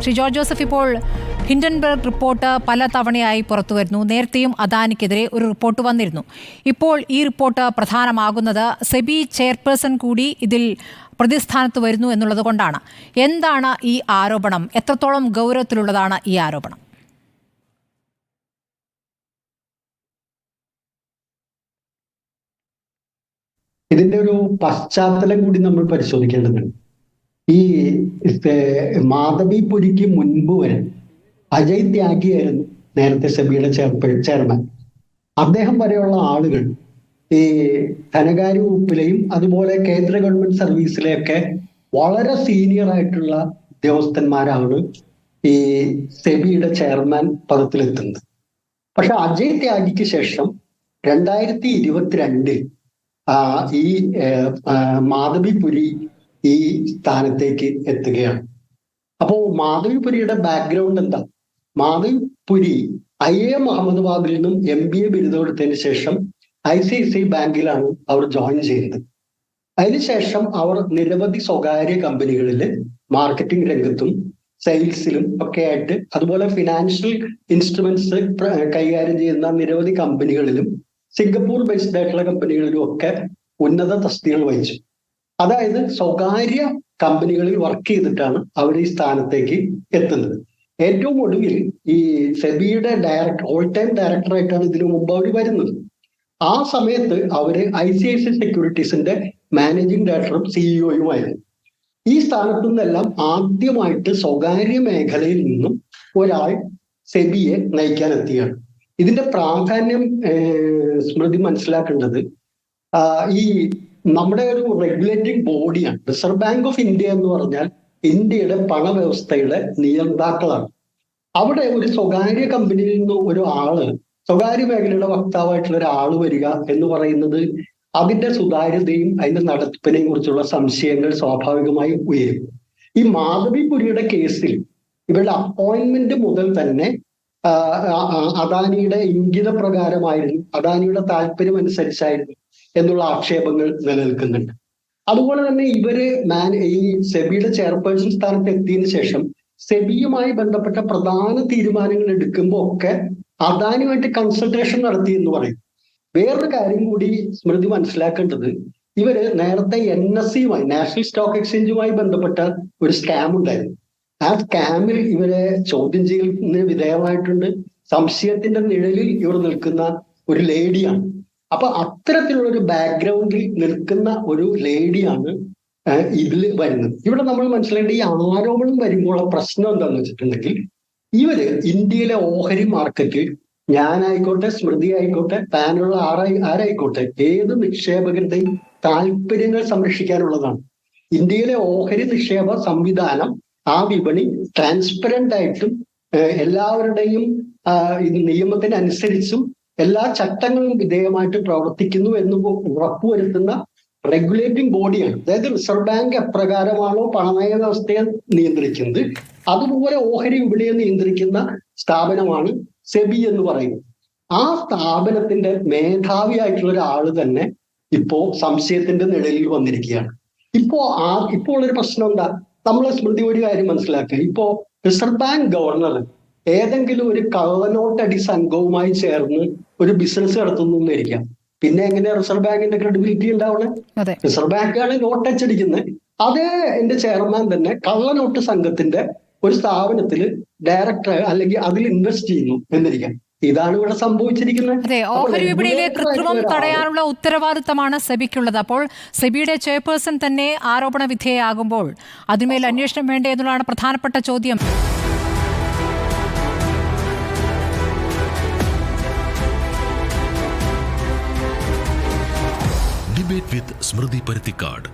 Shri George Joseph, ഇപ്പോൾ Hindenburg report പല തവണയായി പുറത്തുവരുന്നു. നേരത്തെയും അദാനിക്കെതിരെ ഒരു റിപ്പോർട്ട് വന്നിരുന്നു. ഇപ്പോൾ ഈ റിപ്പോർട്ട് പ്രധാനമാകുന്നത് സെബി ചെയർപേഴ്സൺ കൂടി ഇതിൽ പ്രതിസ്ഥാനത്ത് വരുന്നു എന്നുള്ളത് കൊണ്ടാണ്. എന്താണ് ഈ ആരോപണം? എത്രത്തോളം ഗൗരവത്തിലുള്ളതാണ് ഈ ആരോപണം? ഇതിന്റെ ഒരു പശ്ചാത്തലം കൂടി നമ്മൾ പരിശോധിക്കേണ്ടതുണ്ട്. ഈ മാധവിപുരിക്ക് മുൻപ് വരെ അജയ് ത്യാഗിയായിരുന്നു നേരത്തെ സെബിയുടെ ചെയർമാൻ. അദ്ദേഹം വരെയുള്ള ആളുകൾ ഈ ധനകാര്യ വകുപ്പിലെയും അതുപോലെ കേന്ദ്ര ഗവൺമെന്റ് സർവീസിലെയൊക്കെ വളരെ സീനിയർ ആയിട്ടുള്ള ഉദ്യോഗസ്ഥന്മാരാണ് ഈ സെബിയുടെ ചെയർമാൻ പദത്തിലെത്തുന്നത്. പക്ഷെ അജയ് ത്യാഗിക്ക് ശേഷം 2022 ഈ മാധവിപുരി ഈ സ്ഥാനത്തേക്ക് എത്തുകയാണ്. അപ്പോ മാധവിപുരിയുടെ ബാക്ക്ഗ്രൗണ്ട് എന്താ? മാധവിപുരി IIM അഹമ്മദാബാദിൽ നിന്നും MBA ബിരുദം എടുത്തതിന് ശേഷം ICICI ബാങ്കിലാണ് അവർ ജോയിൻ ചെയ്യുന്നത്. അതിനുശേഷം അവർ നിരവധി സ്വകാര്യ കമ്പനികളിൽ മാർക്കറ്റിംഗ് രംഗത്തും സെയിൽസിലും ഒക്കെ ആയിട്ട്, അതുപോലെ ഫിനാൻഷ്യൽ ഇൻസ്ട്രുമെന്റ്സ് കൈകാര്യം ചെയ്യുന്ന നിരവധി കമ്പനികളിലും സിംഗപ്പൂർ ബേസ്ഡ് ആയിട്ടുള്ള കമ്പനികളിലും ഒക്കെ ഉന്നത തസ്തികകൾ വഹിച്ചു. അതായത് സ്വകാര്യ കമ്പനികളിൽ വർക്ക് ചെയ്തിട്ടാണ് അവർ ഈ സ്ഥാനത്തേക്ക് എത്തുന്നത്. ഏറ്റവും ഒടുവിൽ ഈ സെബിയുടെ ഓൾ ടൈം ഡയറക്ടറായിട്ടാണ് ഇതിനു മുമ്പ് അവർ വരുന്നത്. ആ സമയത്ത് അവര് ICICI സെക്യൂരിറ്റീസിന്റെ മാനേജിംഗ് ഡയറക്ടറും CEO-യുമായിരുന്നു. ഈ സ്ഥാനത്തു നിന്നെല്ലാം ആദ്യമായിട്ട് സ്വകാര്യ മേഖലയിൽ നിന്നും ഒരാൾ സെബിയെ നയിക്കാൻ എത്തിയാണ്. ഇതിന്റെ പ്രാധാന്യം സ്മൃതി മനസ്സിലാക്കേണ്ടത്, ഈ നമ്മുടെ ഒരു റെഗുലേറ്റിംഗ് ബോഡിയാണ്. റിസർവ് ബാങ്ക് ഓഫ് ഇന്ത്യ എന്ന് പറഞ്ഞാൽ ഇന്ത്യയുടെ പണവ്യവസ്ഥയുടെ നിയന്താക്കളാണ്. അവിടെ ഒരു സ്വകാര്യ കമ്പനിയിൽ നിന്ന് ഒരു ആള്, സ്വകാര്യ മേഖലയുടെ വക്താവായിട്ടുള്ള ഒരാൾ വരിക എന്ന് പറയുന്നത് അതിന്റെ സുതാര്യതയും അതിന്റെ നടത്തിപ്പിനെയും കുറിച്ചുള്ള സംശയങ്ങൾ സ്വാഭാവികമായും ഉയരും. ഈ മാധവിപുരിയുടെ കേസിൽ ഇവരുടെ അപ്പോയിന്റ്മെന്റ് മുതൽ തന്നെ അദാനിയുടെ ഇംഗിത പ്രകാരമായിരുന്നു, അദാനിയുടെ താല്പര്യം അനുസരിച്ചായിരുന്നു എന്നുള്ള ആക്ഷേപങ്ങൾ നിലനിൽക്കുന്നുണ്ട്. അതുപോലെ തന്നെ ഇവര് ഈ സെബിയുടെ ചെയർപേഴ്സൺ സ്ഥാനത്ത് എത്തിയതിനു ശേഷം സെബിയുമായി ബന്ധപ്പെട്ട പ്രധാന തീരുമാനങ്ങൾ എടുക്കുമ്പോൾ ഒക്കെ അദാനിയുമായിട്ട് കൺസൾട്ടേഷൻ നടത്തി എന്ന് പറയും. വേറൊരു കാര്യം കൂടി സ്മൃതി മനസ്സിലാക്കേണ്ടത്, ഇവര് നേരത്തെ NSE-യുമായി, നാഷണൽ സ്റ്റോക്ക് എക്സ്ചേഞ്ചുമായി ബന്ധപ്പെട്ട ഒരു സ്കാം ഉണ്ടായിരുന്നു. ആ സ്കാമിൽ ഇവരെ ചോദ്യം ചെയ്യലിന് വിധേയമായിട്ടുണ്ട്. സംശയത്തിന്റെ നിഴലിൽ ഇവർ നിൽക്കുന്ന ഒരു ലേഡിയാണ്. അപ്പൊ അത്തരത്തിലുള്ള ഒരു ബാക്ക്ഗ്രൗണ്ടിൽ നിൽക്കുന്ന ഒരു ലേഡിയാണ് ഇതിൽ വരുന്നത്. ഇവിടെ നമ്മൾ മനസ്സിലാക്കേണ്ട, ഈ ആരോപണം വരുമ്പോൾ പ്രശ്നം എന്താന്ന് വെച്ചിട്ടുണ്ടെങ്കിൽ, ഇവര് ഇന്ത്യയിലെ ഓഹരി മാർക്കറ്റിൽ ഞാനായിക്കോട്ടെ, സ്മൃതി ആയിക്കോട്ടെ, പാനുള്ള ആരായിക്കോട്ടെ, ഏത് നിക്ഷേപകരുടെയും താല്പര്യങ്ങൾ സംരക്ഷിക്കാനുള്ളതാണ്. ഇന്ത്യയിലെ ഓഹരി നിക്ഷേപ സംവിധാനം, ആ വിപണി ട്രാൻസ്പെറന്റ് ആയിട്ടും എല്ലാവരുടെയും നിയമത്തിനനുസരിച്ചും എല്ലാ ചട്ടങ്ങളും വിധേയമായിട്ട് പ്രവർത്തിക്കുന്നു എന്ന് ഉറപ്പുവരുത്തുന്ന റെഗുലേറ്റിംഗ് ബോഡിയാണ്. അതായത് റിസർവ് ബാങ്ക് എപ്രകാരമാണോ പണനയ വ്യവസ്ഥയെ നിയന്ത്രിക്കുന്നത്, അതുപോലെ ഓഹരി വിപണിയെ നിയന്ത്രിക്കുന്ന സ്ഥാപനമാണ് സെബി എന്ന് പറയുന്നത്. ആ സ്ഥാപനത്തിന്റെ മേധാവിയായിട്ടുള്ള ഒരാള് തന്നെ ഇപ്പോ സംശയത്തിന്റെ നിഴലിൽ വന്നിരിക്കുകയാണ്. ഇപ്പോൾ ഒരു പ്രശ്നം എന്താ? നമ്മൾ സ്മൃതി ഒരു കാര്യം മനസ്സിലാക്കുക. ഇപ്പോ റിസർവ് ബാങ്ക് ഗവർണർ ഏതെങ്കിലും ഒരു കള്ളനോട്ടടി സംഘവുമായി ചേർന്ന് ഒരു ബിസിനസ് നടത്തുന്നു എന്നിരിക്കാം. പിന്നെ എങ്ങനെയാ റിസർവ് ബാങ്കിന്റെ ക്രെഡിബിലിറ്റി ഉണ്ടാവണേ? റിസർവ് ബാങ്കാണ് നോട്ട് അച്ചടിക്കുന്നത്. അതേ എന്റെ ചെയർമാൻ തന്നെ കള്ളനോട്ട് സംഘത്തിന്റെ ഒരു സ്ഥാപനത്തിൽ ഡയറക്ടർ അല്ലെങ്കിൽ അതിൽ ഇൻവെസ്റ്റ് ചെയ്യുന്നു എന്നിരിക്കാം. ഇതാണ് ഇവിടെ സംഭവിച്ചിരിക്കുന്നത്. അതെ, ഓഹരി വിപണിയിലെ കൃത്രിമം തടയാനുള്ള ഉത്തരവാദിത്തമാണ് സെബിക്കുള്ളത്. അപ്പോൾ സെബിയുടെ ചെയർപേഴ്സൺ തന്നെ ആരോപണ വിധേയയാകുമ്പോൾ അതിന്മേൽ അന്വേഷണം വേണ്ടേ എന്നുള്ളതാണ് പ്രധാനപ്പെട്ട ചോദ്യം. ഡിബേറ്റ് വിത്ത് സ്മൃതി പരുത്തിക്കാട്.